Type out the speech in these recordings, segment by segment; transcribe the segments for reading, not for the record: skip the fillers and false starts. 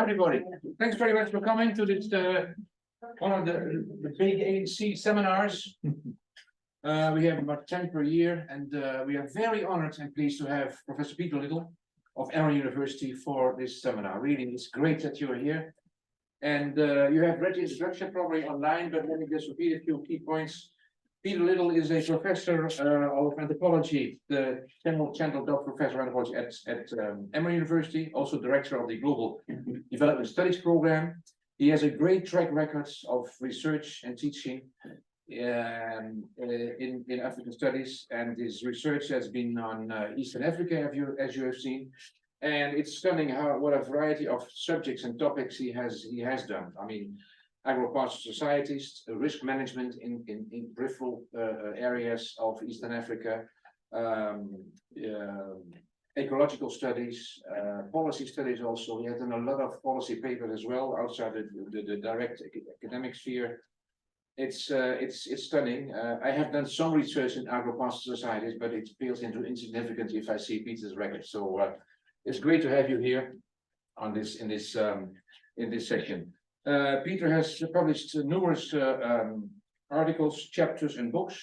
everybody. Thanks very much for coming to this one of the big ANC seminars. We have about 10 per year, and we are very honored and pleased to have Professor Peter Little of Emory University for this seminar. Really, it's great that you're here. And you have read the introduction probably online, but let me just repeat a few key points. Peter Little is a professor of anthropology, the General Doctor Professor of Anthropology at Emory University, also director of the Global Development Studies Program. He has a great track record of research and teaching in African studies, and his research has been on Eastern Africa, as you have seen. And it's stunning what a variety of subjects and topics he has done. I mean, agro-pastoral societies, risk management in peripheral areas of Eastern Africa, ecological studies, policy studies also. He has done a lot of policy papers as well outside the direct academic sphere. It's stunning. I have done some research in agro-pastoral societies, but it pales into insignificance if I see Peter's record. So it's great to have you here on this in this session. Peter has published numerous articles, chapters, and books.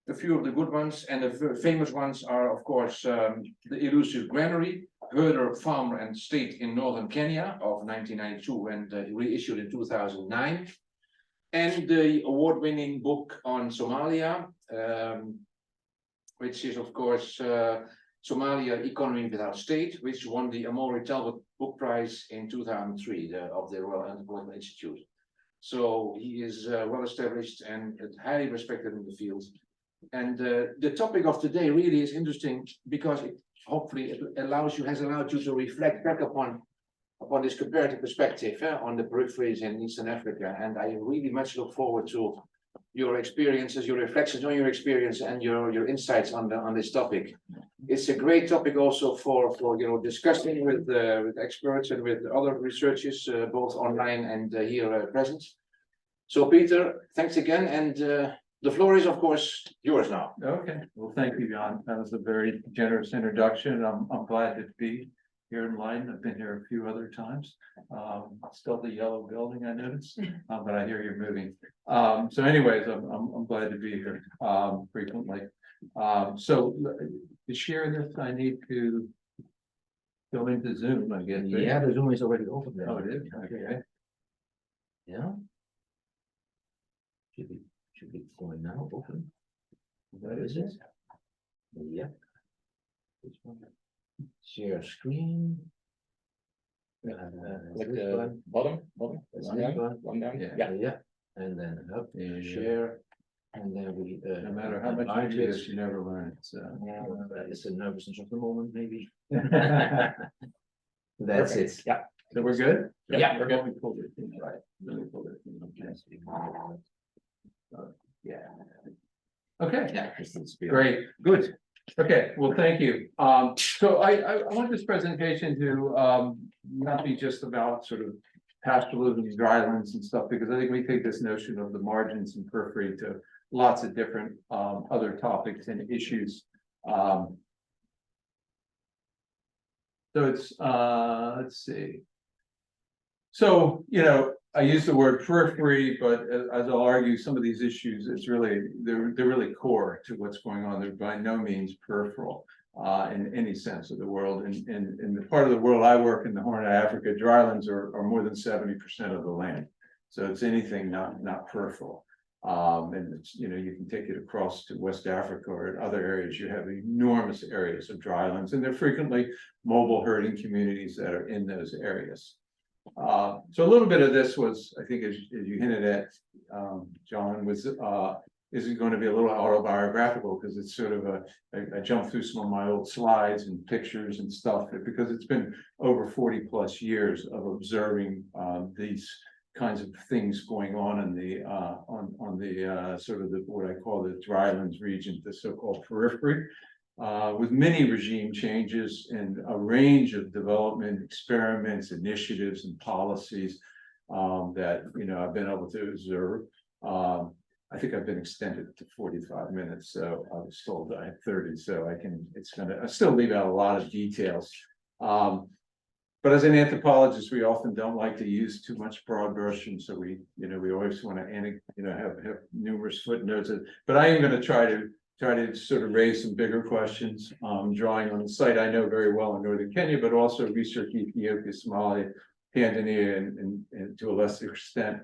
A few of the good ones and the famous ones are, of course, The Elusive Granary, Herder, Farmer, and State in Northern Kenya of 1992 and reissued in 2009. And the award-winning book on Somalia, which is, of course, Somalia Economy Without State, which won the Emory Talbot Book Prize in 2003 of the Royal Anthropological Institute. So he is well established and highly respected in the field. And the topic of today really is interesting because hopefully it has allowed you to reflect back upon this comparative perspective on the peripheries in Eastern Africa. And I really much look forward to your experiences, your reflections on your experience, and your insights on this topic. It's a great topic also for discussing with experts and with other researchers, both online and here present. So Peter, thanks again, and the floor is of course yours now. Okay, well, thank you, Jan. That was a very generous introduction. I'm glad to be here in line. I've been here a few other times. Still the yellow building, I noticed, but I hear you're moving. So anyways, I'm glad to be here frequently. So to share this, I need to go into Zoom, I guess. Yeah, the Zoom is already open there. Oh, it is? Okay. Yeah. Should be going now, open. Where is it? Yeah. This one. Share screen. Like the bottom. One down. Yeah. And then up, share. And then we No matter how much you do this, you never learn. So it's a nervousness of the moment, maybe. That's Okay. it. Yeah. So we're good? Yeah, we're good. Let me pull this in, right. Let me pull this in. Yeah. Okay. Yeah. Great, good. Okay, well, thank you. So I want this presentation to not be just about sort of pastoralism, drylands and stuff, because I think we take this notion of the margins and periphery to lots of different other topics and issues. So it's let's see. So, I use the word periphery, but as I'll argue, some of these issues, they're really core to what's going on. They're by no means peripheral in any sense of the world. And in the part of the world I work in, the Horn of Africa, drylands are more than 70% of the land. So it's anything not peripheral. And it's, you can take it across to West Africa or in other areas. You have enormous areas of drylands, and they're frequently mobile herding communities that are in those areas. So a little bit of this was, I think, as you hinted at, John, was is it going to be a little autobiographical, because it's sort of I jumped through some of my old slides and pictures and stuff, because it's been over 40 plus years of observing these kinds of things going on in the sort of what I call the drylands region, the so-called periphery. With many regime changes and a range of development experiments, initiatives, and policies that I've been able to observe. I think I've been extended to 45 minutes, so I was told I had 30, so I still leave out a lot of details. But as an anthropologist, we often don't like to use too much broad brush, and so we always want to, have numerous footnotes. But I am going to try to sort of raise some bigger questions, drawing on the site I know very well in northern Kenya, but also research Ethiopia, Somalia, Tanzania, and to a lesser extent,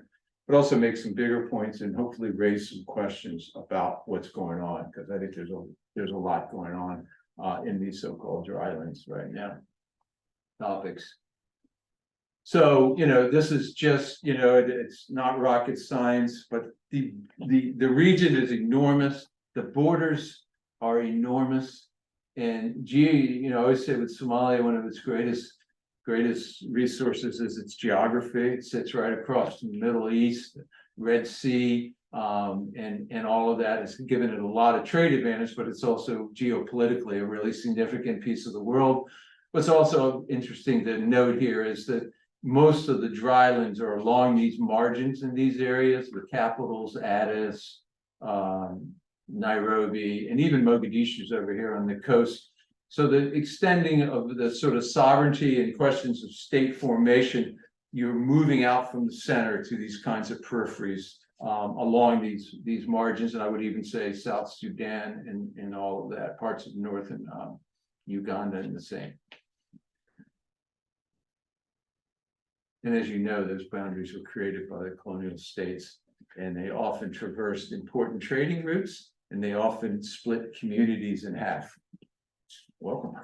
but also make some bigger points and hopefully raise some questions about what's going on, because I think there's a lot going on in these so-called drylands right now. Topics. So, this is just, it's not rocket science, but the region is enormous. The borders are enormous. And I always say with Somalia, one of its greatest resources is its geography. It sits right across the Middle East, Red Sea, and all of that has given it a lot of trade advantage, but it's also geopolitically a really significant piece of the world. What's also interesting to note here is that most of the drylands are along these margins in these areas, the capitals, Addis, Nairobi, and even Mogadishu's over here on the coast. So the extending of the sort of sovereignty and questions of state formation, you're moving out from the center to these kinds of peripheries along these margins, and I would even say South Sudan and all of that, parts of northern Uganda and the same. And as you know, those boundaries were created by the colonial states, and they often traversed important trading routes, and they often split communities in half. Welcome.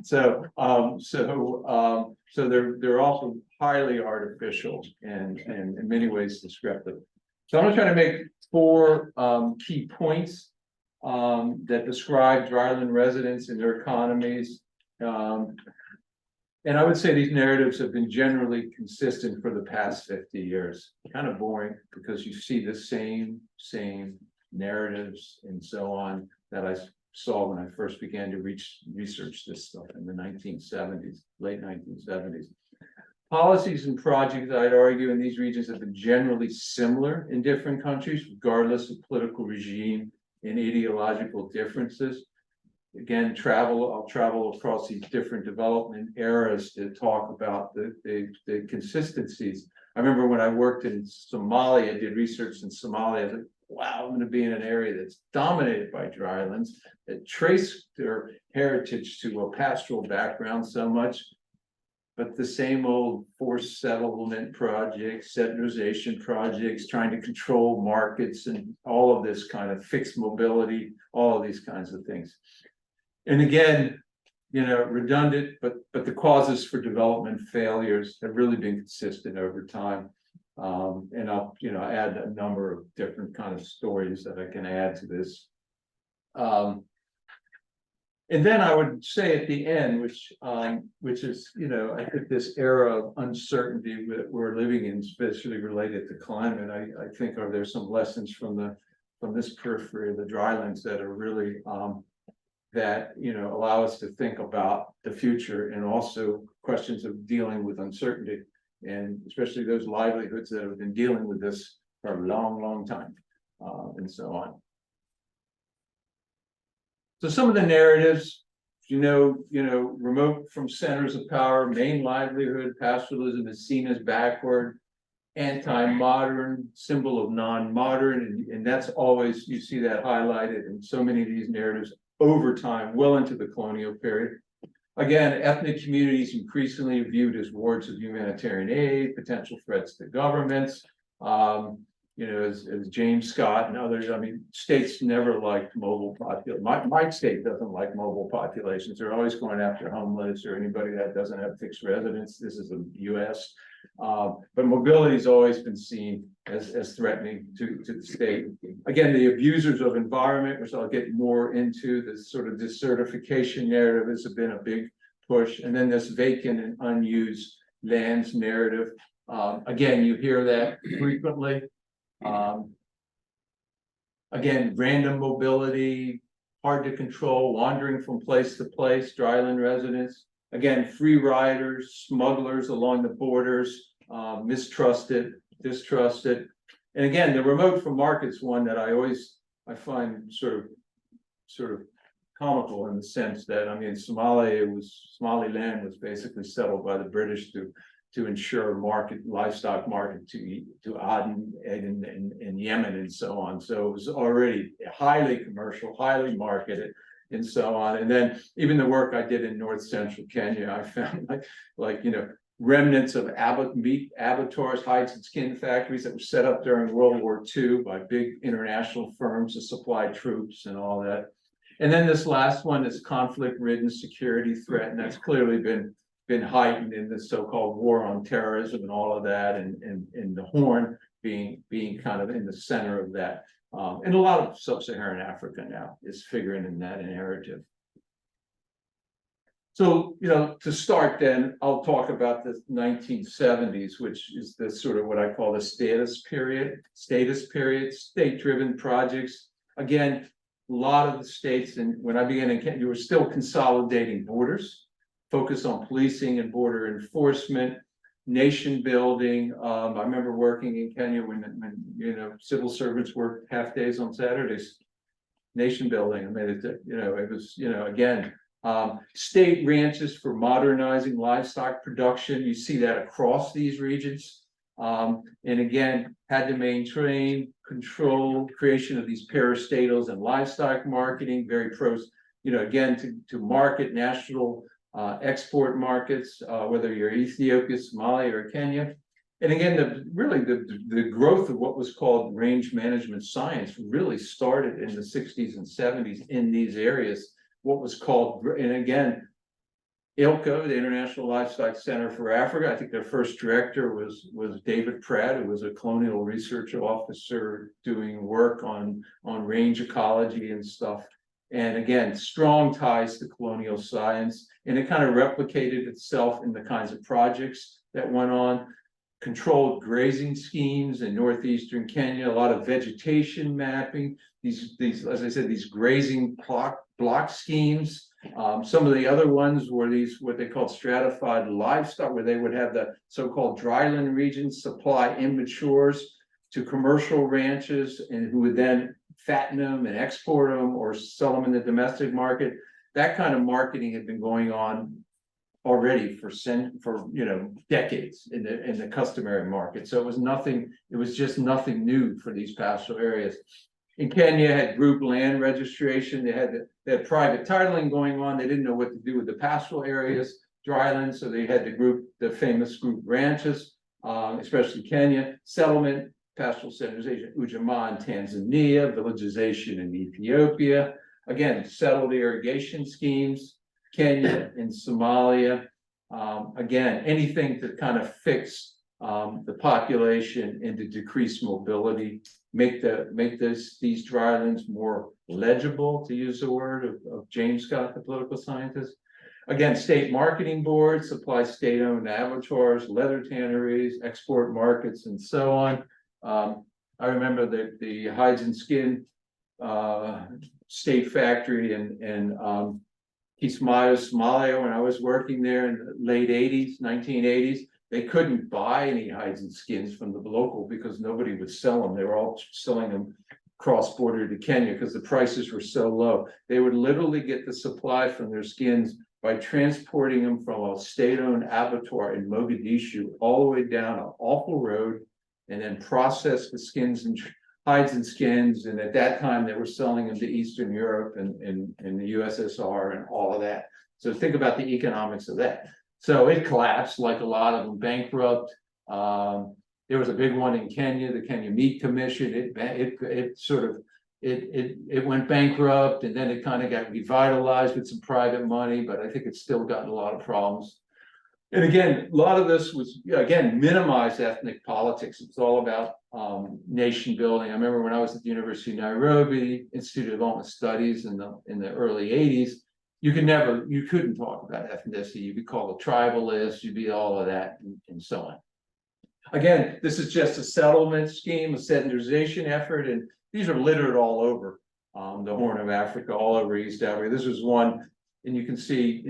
So they're also highly artificial and in many ways descriptive. So I'm going to try to make 4 key points that describe dryland residents and their economies. And I would say these narratives have been generally consistent for the past 50 years. Kind of boring because you see the same narratives and so on that I saw when I first began to research this stuff in the 1970s, late 1970s. Policies and projects, I'd argue, in these regions have been generally similar in different countries, regardless of political regime and ideological differences. Again, I'll travel across these different development eras to talk about the consistencies. I remember when I worked in Somalia, did research in Somalia, I was like, wow, I'm going to be in an area that's dominated by drylands that trace their heritage to a pastoral background so much, but the same old forced settlement projects, settlization projects, trying to control markets and all of this kind of fixed mobility, all of these kinds of things. And again, redundant, but the causes for development failures have really been consistent over time. And I'll, add a number of different kind of stories that I can add to this. And then I would say at the end, which is, I think this era of uncertainty that we're living in, especially related to climate, I think there's some lessons from this periphery of the drylands that are really that allow us to think about the future and also questions of dealing with uncertainty, and especially those livelihoods that have been dealing with this for a long time, and so on. So some of the narratives, remote from centers of power, main livelihood, pastoralism is seen as backward, anti-modern, symbol of non-modern, and that's always, you see that highlighted in so many of these narratives over time, well into the colonial period. Again, ethnic communities increasingly viewed as wards of humanitarian aid, potential threats to governments. As James Scott and others, states never liked mobile populations. My state doesn't like mobile populations. They're always going after homeless or anybody that doesn't have fixed residence. This is the US. But mobility has always been seen as threatening to the state. Again, the abusers of environment, which I'll get more into, this sort of desertification narrative has been a big push. And then this vacant and unused lands narrative. Again, you hear that frequently. Again, random mobility, hard to control, wandering from place to place, dryland residents. Again, free riders, smugglers along the borders, mistrusted, distrusted. And again, the remote from markets one that I find sort of comical in the sense that, I mean, Somaliland was basically settled by the British to ensure livestock market to Aden and Yemen and so on. So it was already highly commercial, highly marketed and so on. And then even the work I did in north central Kenya, I found like remnants of meat abattoirs, hides and skin factories that were set up during World War II by big international firms to supply troops and all that. And then this last one is conflict-ridden security threat, and that's clearly been heightened in the so-called war on terrorism and all of that, and the Horn being kind of in the center of that. And a lot of sub-Saharan Africa now is figuring in that narrative. So, to start then, I'll talk about the 1970s, which is the sort of what I call the status period, state-driven projects. Again, a lot of the states, and when I began in Kenya, you were still consolidating borders, focus on policing and border enforcement, nation building. I remember working in Kenya when civil servants worked half days on Saturdays. Nation building. I mean, it was again. State ranches for modernizing livestock production. You see that across these regions. And again, had to maintain, control, creation of these parastatals and livestock marketing, very pros, again, to market national export markets, whether you're Ethiopia, Somalia, or Kenya. And again, the growth of what was called range management science really started in the 60s and 70s in these areas. What was called, and again, ILCO, the International Livestock Center for Africa. I think their first director was David Pratt, who was a colonial research officer doing work on range ecology and stuff. And again, strong ties to colonial science, and it kind of replicated itself in the kinds of projects that went on. Controlled grazing schemes in northeastern Kenya, a lot of vegetation mapping. These, as I said, these grazing block schemes. Some of the other ones were these what they called stratified livestock, where they would have the so-called dryland regions supply immatures to commercial ranches, and who would then fatten them and export them or sell them in the domestic market. That kind of marketing had been going on already for decades in the customary market. So it was just nothing new for these pastoral areas. In Kenya, had group land registration, they had private titling going on, they didn't know what to do with the pastoral areas, drylands, so they had the famous group ranches, especially Kenya, settlement, pastoral centralization, Ujamaa in Tanzania, villagization in Ethiopia, again, settled irrigation schemes, Kenya and Somalia. Again, anything to kind of fix the population and to decrease mobility, make these drylands more legible, to use the word of James Scott, the political scientist. Again, state marketing boards supply state-owned abattoirs, leather tanneries, export markets, and so on. I remember the hides and skin state factory in Kismayo, Somalia, when I was working there in the late 80s, 1980s. They couldn't buy any hides and skins from the local because nobody would sell them. They were all selling them cross-border to Kenya because the prices were so low. They would literally get the supply from their skins by transporting them from a state-owned abattoir in Mogadishu all the way down an awful road, and then process the skins and hides and skins. And at that time, they were selling them to Eastern Europe and the USSR and all of that. So think about the economics of that. So it collapsed, like a lot of them, bankrupt. There was a big one in Kenya, the Kenya Meat Commission. It went bankrupt, and then it kind of got revitalized with some private money, but I think it's still gotten a lot of problems. And again, a lot of this was, again, minimized ethnic politics. It's all about nation building. I remember when I was at the University of Nairobi, Institute of Development Studies in the early 80s, you couldn't talk about ethnicity. You'd be called a tribalist, you'd be all of that, and so on. Again, this is just a settlement scheme, a sedentarization effort, and these are littered all over the Horn of Africa, all over East Africa. This was one, and you can see,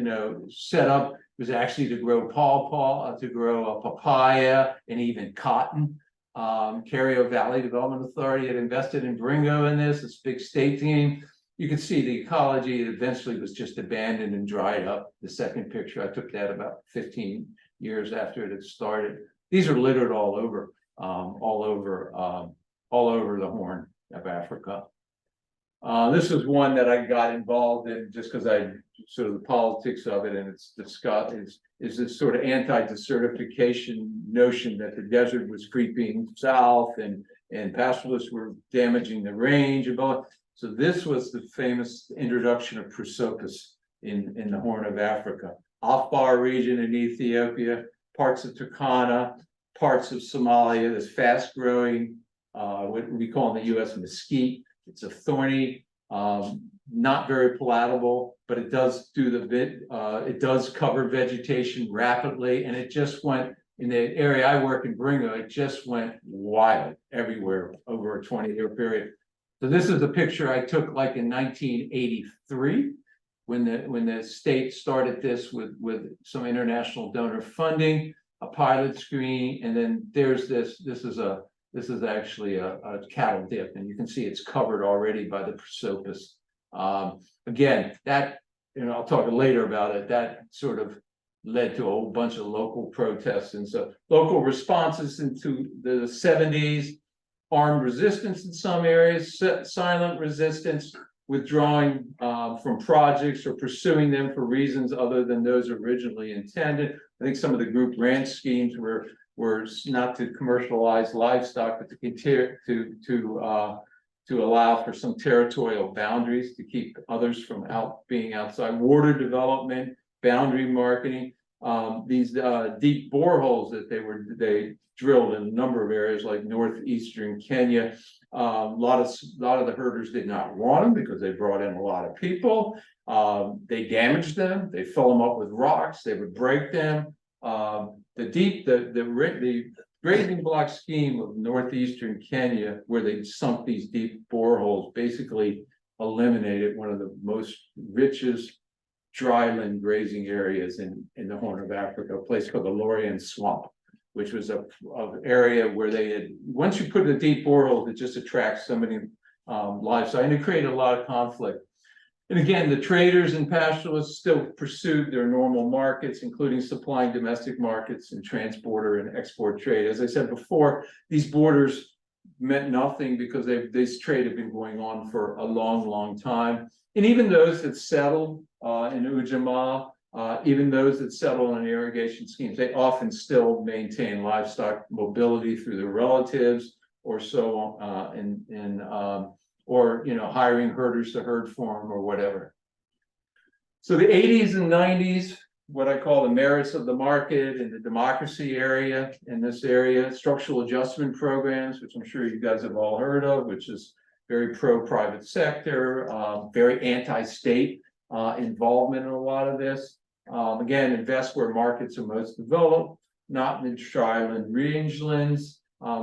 set up was actually to grow pawpaw, to grow a papaya, and even cotton. Kerio Valley Development Authority had invested in Bringo in this big state team. you can see the ecology eventually was just abandoned and dried up. The second picture, I took that about 15 years after it had started. These are littered all over the Horn of Africa. This is one that I got involved in just because I sort of the politics of it, and it's discussed is this sort of anti-desertification notion that the desert was creeping south and pastoralists were damaging the range and all. So this was the famous introduction of prosopis in the Horn of Africa. Afar region in Ethiopia, parts of Turkana, parts of Somalia, this fast-growing, what we call in the US mesquite. It's a thorny, not very palatable, but it does do it does cover vegetation rapidly, and it just went, in the area I work in Bringo, it just went wild everywhere over a 20-year period. So this is a picture I took like in 1983 when the state started this with some international donor funding, a pilot screen, and then there's this is actually a cattle dip, and you can see it's covered already by the prosopis. Again, that, I'll talk later about it, that sort of led to a whole bunch of local protests, and so local responses into the 70s, armed resistance in some areas, silent resistance, withdrawing from projects or pursuing them for reasons other than those originally intended. I think some of the group ranch schemes were not to commercialize livestock, but to continue to allow for some territorial boundaries to keep others from being outside. Water development, boundary marketing, these deep boreholes that they drilled in a number of areas like northeastern Kenya. A lot of the herders did not want them because they brought in a lot of people. They damaged them. They fill them up with rocks. They would break them. The grazing block scheme of northeastern Kenya, where they sunk these deep boreholes, basically eliminated one of the most richest dryland grazing areas in the Horn of Africa, a place called the Lorient Swamp, which was a area where they had, once you put the deep boreholes, it just attracts so many livestock, and it created a lot of conflict. And again, the traders and pastoralists still pursued their normal markets, including supplying domestic markets and transporter and export trade. As I said before, these borders meant nothing because this trade had been going on for a long, long time. And even those that settled in Ujamaa, even those that settle in irrigation schemes, they often still maintain livestock mobility through their relatives or so on, or hiring herders to herd for them or whatever. So the 80s and 90s, what I call the merits of the market and the democracy area in this area, structural adjustment programs, which I'm sure you guys have all heard of, which is very pro-private sector, very anti-state involvement in a lot of this. Again, invest where markets are most developed, not in the dryland rangelands.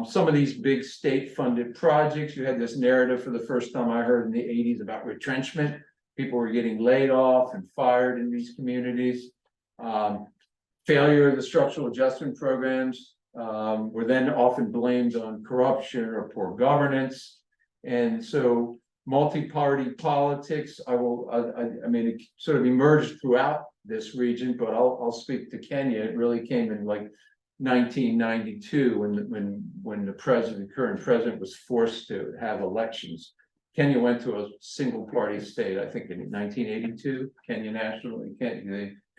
Some of these big state-funded projects, you had this narrative for the first time I heard in the 80s about retrenchment. People were getting laid off and fired in these communities. Failure of the structural adjustment programs were then often blamed on corruption or poor governance. And so multi-party politics, I mean, it sort of emerged throughout this region, but I'll speak to Kenya. It really came in like 1992 when the current president was forced to have elections. Kenya went to a single party state, I think in 1982, Kenya National, the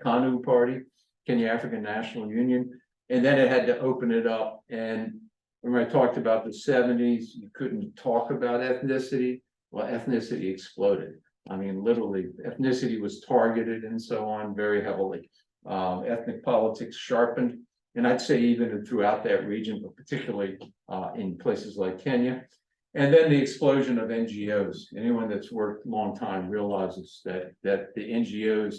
KANU party, Kenya African National Union. And then it had to open it up. And when I talked about the 70s, you couldn't talk about ethnicity. Well, ethnicity exploded. I mean, literally, ethnicity was targeted and so on very heavily. Ethnic politics sharpened. And I'd say even throughout that region, but particularly in places like Kenya. And then the explosion of NGOs. Anyone that's worked a long time realizes that the NGOs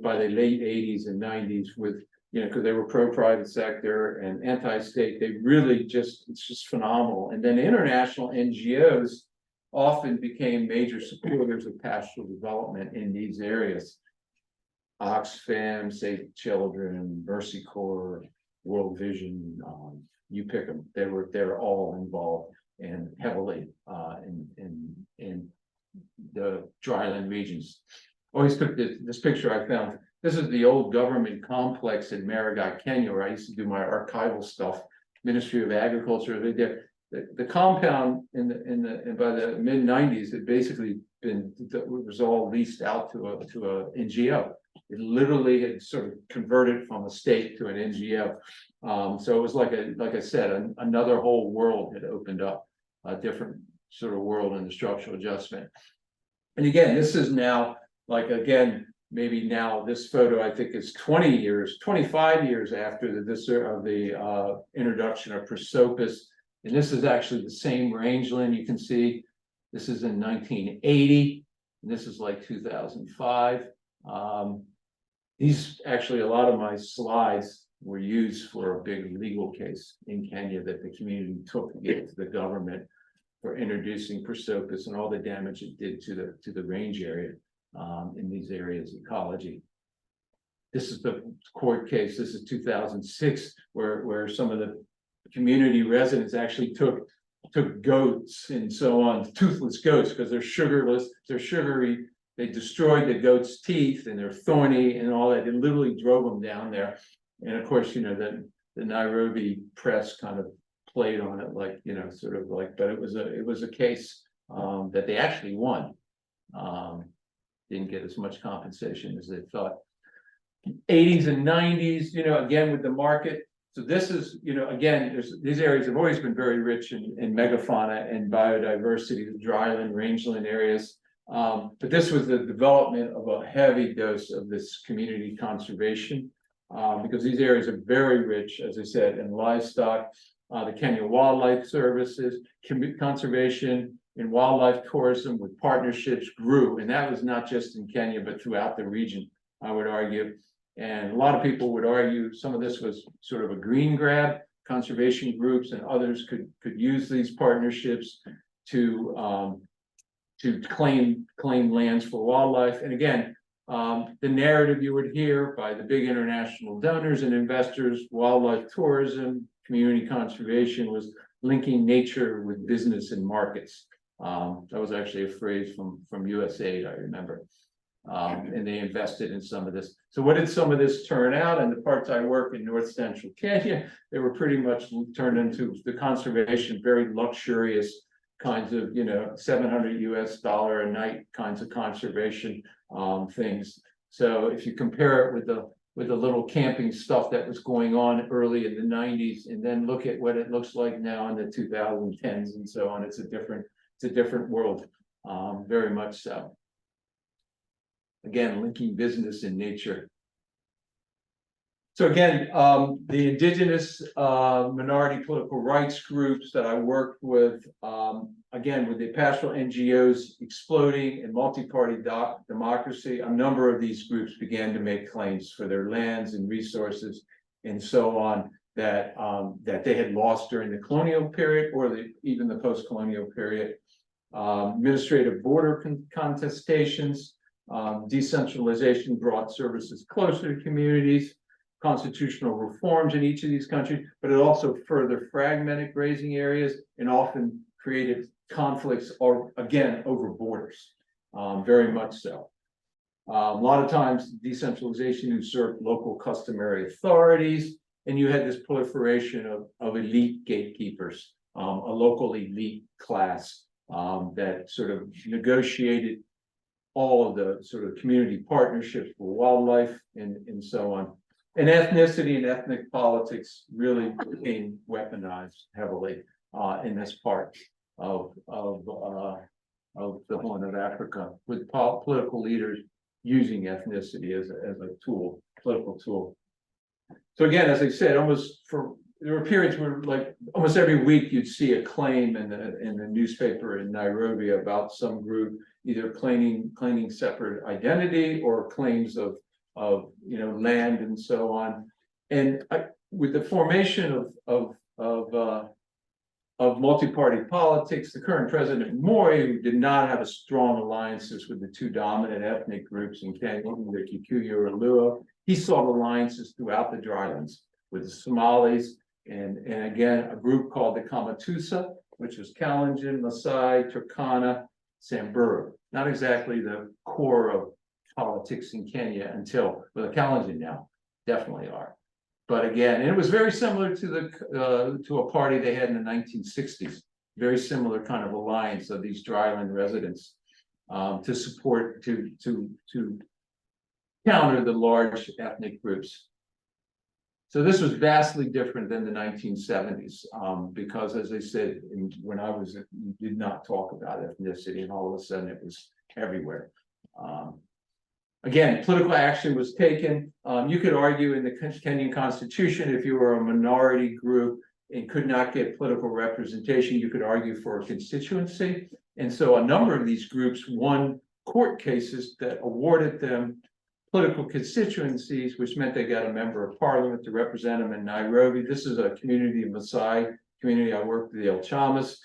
by the late 80s and 90s with, because they were pro-private sector and anti-state, they really it's just phenomenal. And then international NGOs often became major supporters of pastoral development in these areas. Oxfam, Save Children, Mercy Corps, World Vision, you pick them. They're all involved and heavily in the dryland regions. Always took this picture I found. This is the old government complex in Marigot, Kenya, where I used to do my archival stuff. Ministry of Agriculture. The compound by the mid-90s had basically was all leased out to a NGO. It literally had sort of converted from a state to an NGO. So it was like I said, another whole world had opened up, a different sort of world in the structural adjustment. And again, this is now maybe now this photo I think is 25 years after the introduction of prosopis. And this is actually the same rangeland. You can see this is in 1980, and this is like 2005. These actually, a lot of my slides were used for a big legal case in Kenya that the community took to get to the government for introducing prosopis and all the damage it did to the range area in these areas ecology. This is the court case. This is 2006, where some of the community residents actually took goats and so on, toothless goats, because they're sugarless, they're sugary. They destroyed the goat's teeth and they're thorny and all that. They literally drove them down there. And of course, the Nairobi press kind of played on it, like, sort of like, but it was a case that they actually won. Didn't get as much compensation as they thought. 80s and 90s, again with the market. So this is, again, these areas have always been very rich in megafauna and biodiversity, the dryland, rangeland areas. But this was the development of a heavy dose of this community conservation, because these areas are very rich, as I said, in livestock. The Kenya Wildlife Services, conservation and wildlife tourism with partnerships grew. And that was not just in Kenya, but throughout the region, I would argue. And a lot of people would argue some of this was sort of a green grab. Conservation groups and others could use these partnerships to claim lands for wildlife. And again, the narrative you would hear by the big international donors and investors, wildlife tourism, community conservation was linking nature with business and markets. That was actually a phrase from USAID, I remember. And they invested in some of this. So what did some of this turn out? And the parts I work in North Central Kenya, they were pretty much turned into the conservation, very luxurious kinds of, $700 US a night kinds of conservation things. So if you compare it with the little camping stuff that was going on early in the 90s, and then look at what it looks like now in the 2010s and so on, it's a different world, very much so. Again, linking business and nature. So again, the indigenous minority political rights groups that I worked with, again, with the pastoral NGOs exploding in multi-party democracy, a number of these groups began to make claims for their lands and resources and so on that they had lost during the colonial period or even the post-colonial period. Administrative border contestations, decentralization brought services closer to communities, constitutional reforms in each of these countries, but it also further fragmented grazing areas and often created conflicts again over borders, very much so. A lot of times decentralization usurped local customary authorities, and you had this proliferation of elite gatekeepers, a local elite class that sort of negotiated all of the sort of community partnerships for wildlife and so on. And ethnicity and ethnic politics really became weaponized heavily in this part of the Horn of Africa, with political leaders using ethnicity as a tool, political tool. So again, as I said, there were periods where, like, almost every week you'd see a claim in the newspaper in Nairobi about some group either claiming separate identity or claims of land and so on. And with the formation of multi-party politics, the current president Moi, who did not have a strong alliances with the two dominant ethnic groups in Kenya, the Kikuyu or Luo, he sought alliances throughout the drylands with the Somalis and again a group called the Kamatusa, which was Kalenjin, Maasai, Turkana, Samburu. not exactly the core of politics in Kenya until, well, the Kalenjin now definitely are. But again, and it was very similar to the to a party they had in the 1960s, very similar kind of alliance of these dryland residents to support to counter the large ethnic groups. So this was vastly different than the 1970s, because as I said, when I was, you did not talk about ethnicity, and all of a sudden it was everywhere. Again, political action was taken. You could argue in the Kenyan Constitution, if you were a minority group and could not get political representation, you could argue for a constituency. And so a number of these groups won court cases that awarded them political constituencies, which meant they got a member of parliament to represent them in Nairobi. This is a community of Maasai community. I worked with the El Chamas.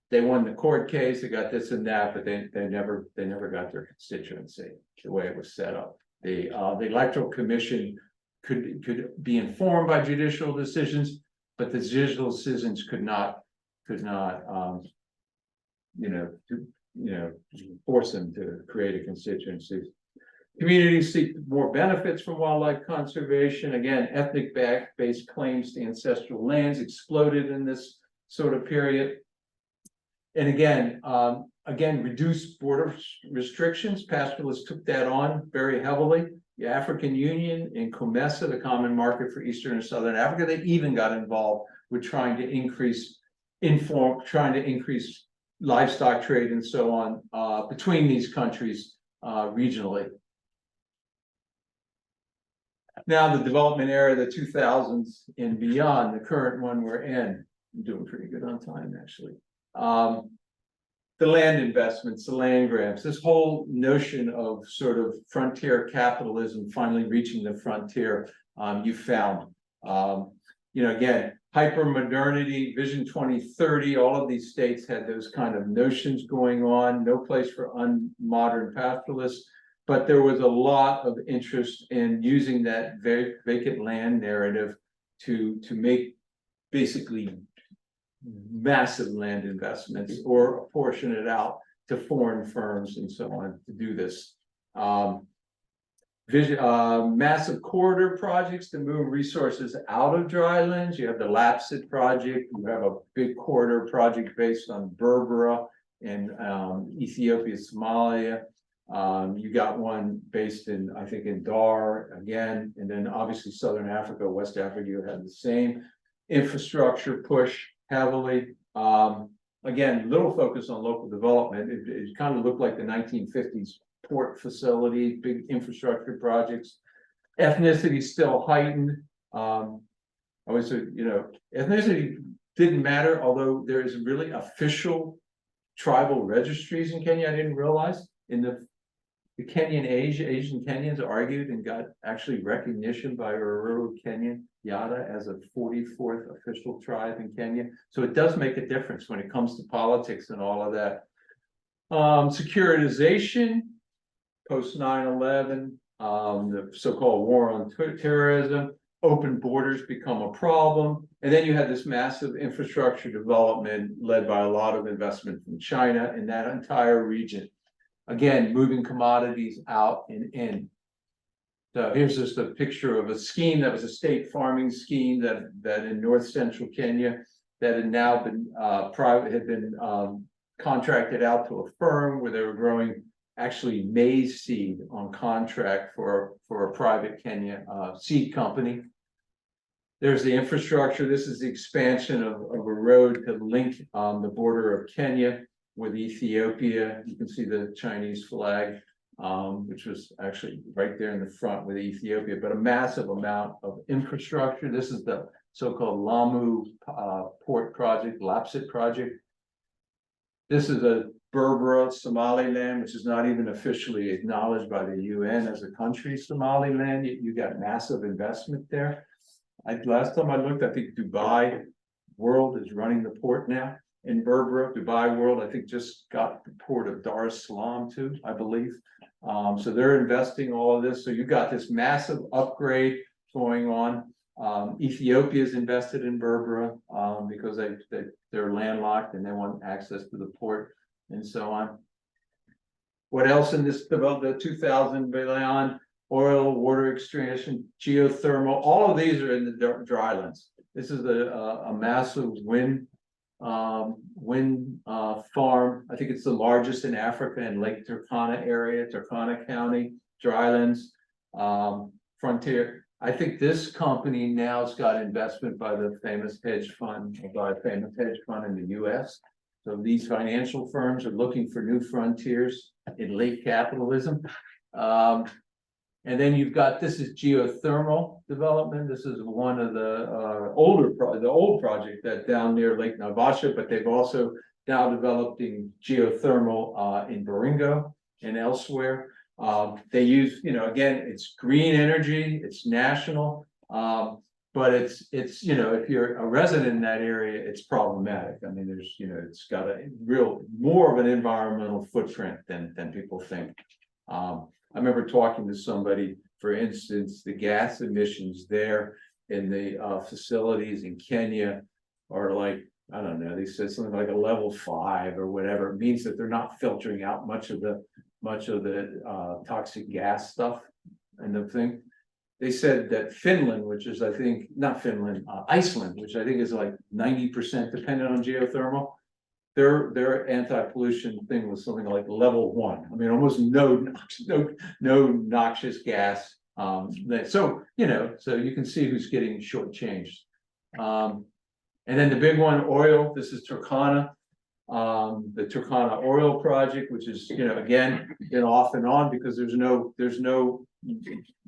They won the court case, they got this and that, but they never got their constituency the way it was set up. The electoral commission could be informed by judicial decisions, but the judicial decisions could not force them to create a constituency. Communities seek more benefits from wildlife conservation. Again, ethnic-based claims to ancestral lands exploded in this sort of period. And again, reduced border restrictions. Pastoralists took that on very heavily. The African Union in COMESA, the Common Market for Eastern and Southern Africa, they even got involved with trying to increase livestock trade and so on between these countries regionally. Now the development era, the 2000s and beyond, the current one we're in, I'm doing pretty good on time actually. The land investments, the land grabs, this whole notion of sort of frontier capitalism finally reaching the frontier, you found. Again, hyper-modernity, Vision 2030, all of these states had those kind of notions going on, no place for unmodern pastoralists, but there was a lot of interest in using that vacant land narrative to make basically massive land investments or apportion it out to foreign firms and so on to do this. Massive corridor projects to move resources out of drylands. You have the Lapsit project. You have a big corridor project based on Berbera in Ethiopia, Somalia. You got one based in, I think, in Dar again, and then obviously Southern Africa, West Africa, you have the same infrastructure push heavily. Again, little focus on local development. It kind of looked like the 1950s port facility, big infrastructure projects. Ethnicity still heightened. Ethnicity didn't matter, although there is really official tribal registries in Kenya. I didn't realize in the Kenyan Asian Kenyans argued and got actually recognition by Uhuru Kenyatta as a 44th official tribe in Kenya. So it does make a difference when it comes to politics and all of that. Securitization, post 9/11, the so-called war on terrorism, open borders become a problem. And then you had this massive infrastructure development led by a lot of investment from China in that entire region. Again, moving commodities out and in. So here's just a picture of a scheme that was a state farming scheme that in north central Kenya that had now been contracted out to a firm where they were growing actually maize seed on contract for a private Kenya seed company. There's the infrastructure. This is the expansion of a road to link the border of Kenya with Ethiopia. You can see the Chinese flag, which was actually right there in the front with Ethiopia, but a massive amount of infrastructure. This is the so-called Lamu port project, Lapsit project. This is a Berbera Somaliland, which is not even officially acknowledged by the UN as a country, Somaliland. You got massive investment there. Last time I looked, I think Dubai World is running the port now. In Berbera, Dubai World, I think just got the port of Dar es Salaam too, I believe. So they're investing all of this. So you got this massive upgrade going on. Ethiopia is invested in Berbera because they're landlocked and they want access to the port and so on. What else in this development, the 2000 billion, oil, water extraction, geothermal, all of these are in the drylands. This is a massive wind farm. I think it's the largest in Africa in Lake Turkana area, Turkana County, drylands, frontier. I think this company now has got investment by the famous hedge fund, by a famous hedge fund in the US. So these financial firms are looking for new frontiers in late capitalism. And then you've got, this is geothermal development. This is one of the old project that down near Lake Naivasha, but they've also now developed in geothermal in Baringo and elsewhere. They use, again, it's green energy, it's national, but it's, if you're a resident in that area, it's problematic. I mean, there's, it's got a more of an environmental footprint than people think. I remember talking to somebody, for instance, the gas emissions there in the facilities in Kenya are like, I don't know, they said something like a level 5 or whatever. It means that they're not filtering out much of the toxic gas stuff and the thing. They said that Finland, which is, I think, not Finland, Iceland, which I think is like 90% dependent on geothermal, their anti-pollution thing was something like level 1. I mean, almost no noxious gas. So you can see who's getting shortchanged. And then the big one, oil. This is Turkana, the Turkana oil project, which is again been off and on because there's no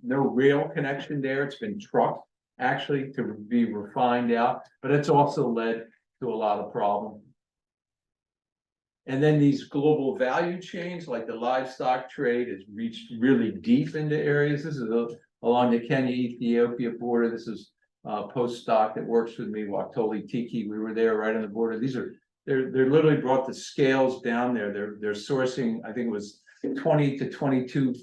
rail connection there. It's been trucked actually to be refined out, but it's also led to a lot of problems. And then these global value chains, like the livestock trade, has reached really deep into areas. This is along the Kenya-Ethiopia border. This is a postdoc that works with me, Waktoli Tiki. We were there right on the border. They're literally brought the scales down there. They're sourcing, I think it was 20 to 22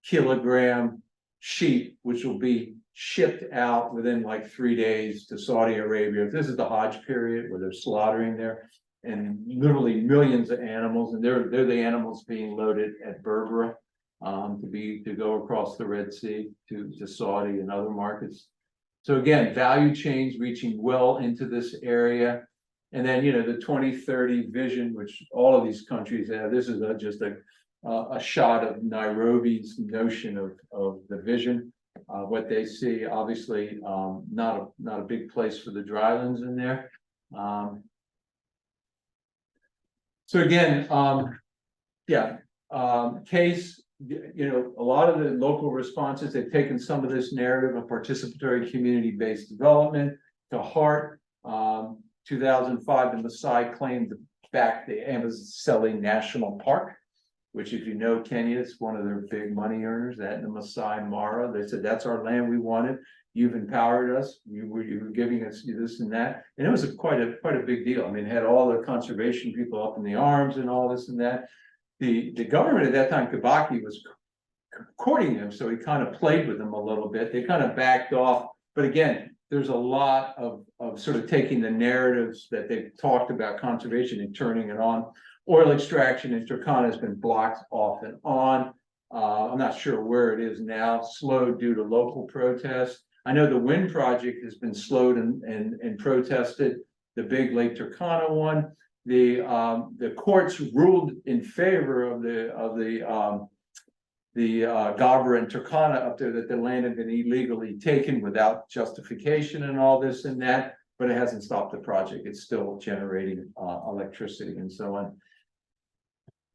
kilogram sheep, which will be shipped out within like 3 days to Saudi Arabia. This is the Hajj period where they're slaughtering there. And literally millions of animals, and they're the animals being loaded at Berbera to go across the Red Sea to Saudi and other markets. So again, value chains reaching well into this area. And then the 2030 vision, which all of these countries have. This is just a shot of Nairobi's notion of the vision. What they see, obviously, not a big place for the drylands in there. So again, case, a lot of the local responses, they've taken some of this narrative of participatory community-based development to heart. 2005, the Maasai claimed back the Amboseli National Park, which, if you know Kenya, it's one of their big money earners, that and the Maasai Mara. They said, that's our land we wanted. You've empowered us. You were giving us this and that. And it was quite a big deal. I mean, it had all the conservation people up in the arms and all this and that. The government at that time, Kibaki, was courting them. So he kind of played with them a little bit. They kind of backed off. But again, there's a lot of sort of taking the narratives that they've talked about conservation and turning it on. Oil extraction in Turkana has been blocked off and on. I'm not sure where it is now, slowed due to local protests. I know the wind project has been slowed and protested, the big Lake Turkana one. The courts ruled in favor of the Gabra and Turkana up there, that the land had been illegally taken without justification and all this and that, but it hasn't stopped the project. It's still generating electricity and so on.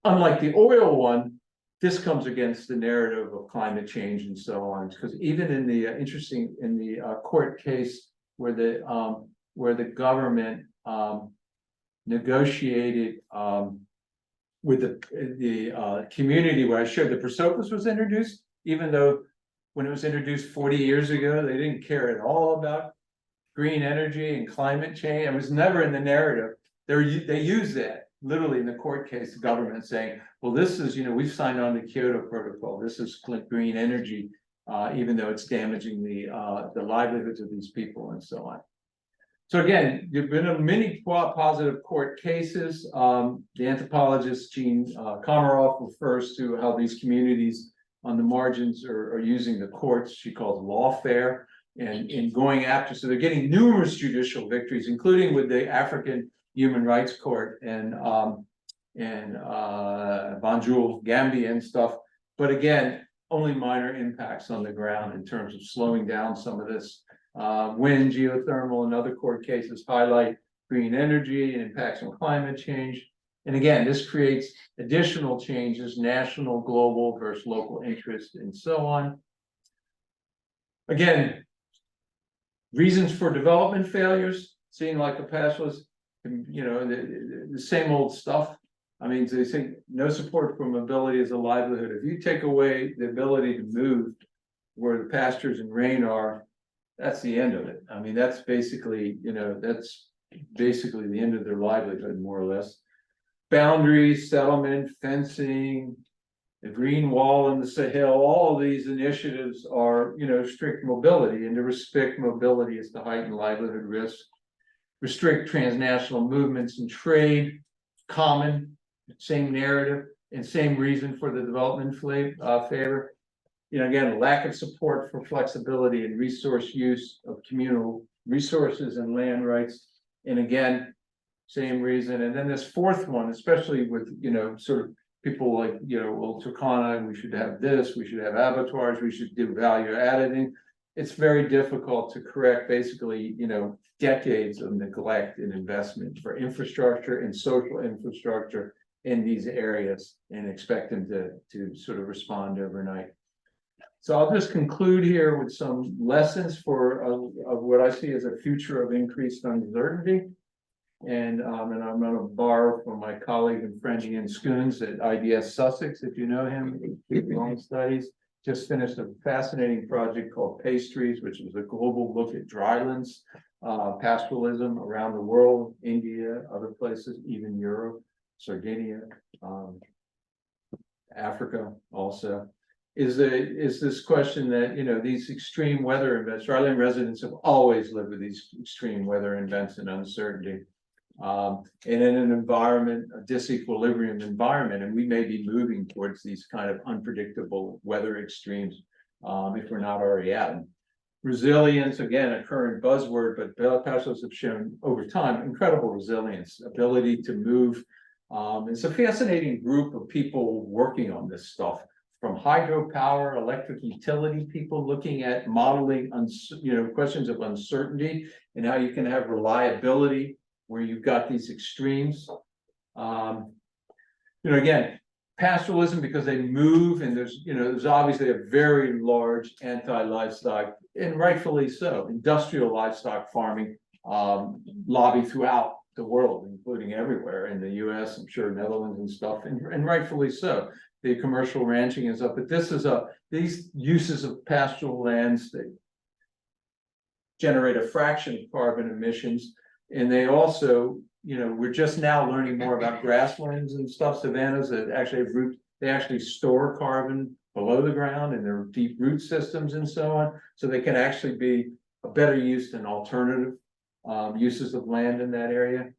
Unlike the oil one, this comes against the narrative of climate change and so on, because even in the court case where the government negotiated with the community where I showed the Prosopis was introduced, even though when it was introduced 40 years ago, they didn't care at all about green energy and climate change. It was never in the narrative. They use that literally in the court case, the government saying, well, this is, we've signed on the Kyoto Protocol. This is green energy, even though it's damaging the livelihoods of these people and so on. So again, there've been a many positive court cases. The anthropologist Jean Komaroff refers to how these communities on the margins are using the courts, she calls lawfare, and in going after, so they're getting numerous judicial victories, including with the African Human Rights Court and Banjul, Gambia and stuff. But again, only minor impacts on the ground in terms of slowing down some of this. Wind, geothermal, and other court cases highlight green energy and impacts on climate change. And again, this creates additional changes, national, global versus local interest, and so on. Again, reasons for development failures, seeing like a pastoralist, you know, the same old stuff. I mean, they say no support for mobility as a livelihood. If you take away the ability to move where the pastures and rain are, that's the end of it. I mean, that's basically, you know, that's basically the end of their livelihood, more or less. Boundaries, settlement, fencing, the green wall in the Sahel, all of these initiatives are, you know, strict mobility, and to restrict mobility is to heighten livelihood risk. Restrict transnational movements and trade, common, same narrative, and same reason for the development favor. You know, again, lack of support for flexibility and resource use of communal resources and land rights. And again, same reason. And then this fourth one, especially with, you know, sort of people like, you know, well, Turkana, we should have this, we should have abattoirs, we should do value adding. It's very difficult to correct basically, you know, decades of neglect and investment for infrastructure and social infrastructure in these areas and expect them to sort of respond overnight. So I'll just conclude here with some lessons for of what I see as a future of increased uncertainty. And I'm going to borrow from my colleague and friend Ian Schoons at IDS Sussex, if you know him, long studies, just finished a fascinating project called Pastries, which is a global look at drylands, pastoralism around the world, India, other places, even Europe, Sardinia, Africa also. Is this question that, you know, these extreme weather events, dryland residents have always lived with these extreme weather events and uncertainty. And in an environment, a disequilibrium environment, and we may be moving towards these kind of unpredictable weather extremes if we're not already at them. Resilience, again, a current buzzword, but pastoralists have shown over time incredible resilience, ability to move. It's a fascinating group of people working on this stuff, from hydropower, electric utility people looking at modeling, you know, questions of uncertainty and how you can have reliability where you've got these extremes. You know, again, pastoralism, because they move and there's, you know, there's obviously a very large anti-livestock, and rightfully so, industrial livestock farming lobby throughout the world, including everywhere in the US, I'm sure Netherlands and stuff, and rightfully so. The commercial ranching is up, but this is these uses of pastoral lands that generate a fraction of carbon emissions. And they also, you know, we're just now learning more about grasslands and stuff, savannas that actually have roots, they actually store carbon below the ground and their deep root systems and so on. So they can actually be a better use than alternative uses of land in that area.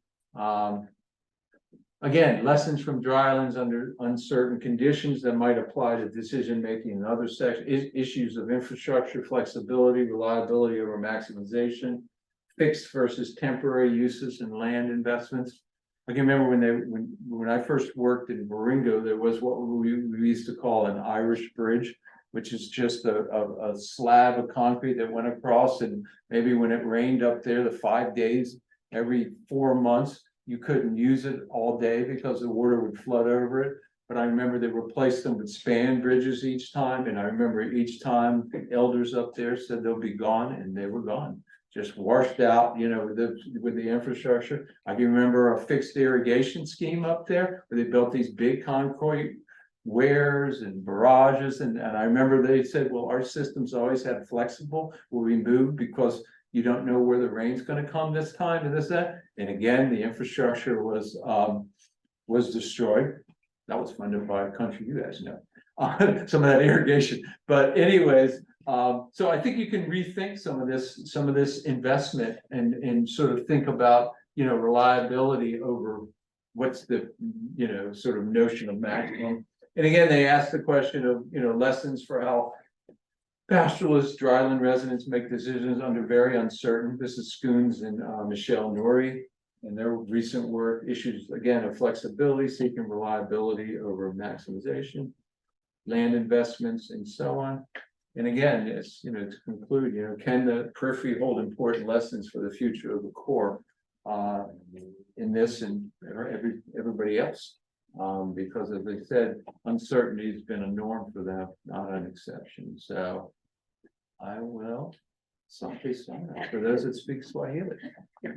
Again, lessons from drylands under uncertain conditions that might apply to decision-making in other sections, issues of infrastructure, flexibility, reliability over maximization, fixed versus temporary uses and land investments. I can remember when I first worked in Baringo, there was what we used to call an Irish bridge, which is just a slab of concrete that went across, and maybe when it rained up there, the 5 days, every 4 months, you couldn't use it all day because the water would flood over it. But I remember they replaced them with span bridges each time. And I remember each time the elders up there said they'll be gone, and they were gone, just washed out, you know, with the infrastructure. I can remember a fixed irrigation scheme up there where they built these big concrete weirs and barrages. And I remember they said, well, our systems always had flexible where we moved because you don't know where the rain's going to come this time and this, that. And again, the infrastructure was destroyed. That was funded by a country you guys know, some of that irrigation. But anyways, So I think you can rethink some of this investment and sort of think about, reliability over what's the, sort of notion of maximum. And again, they asked the question of, lessons for how pastoralist dryland residents make decisions under very uncertain. This is Schoons and Michelle Norrie. And their recent work issues, again, of flexibility, seeking reliability over maximization, land investments, and so on. And again, it's, to conclude, can the periphery hold important lessons for the future of the core in this and everybody else? Because as I said, uncertainty has been a norm for them, not an exception. So I will for those that speak Swahili. Okay.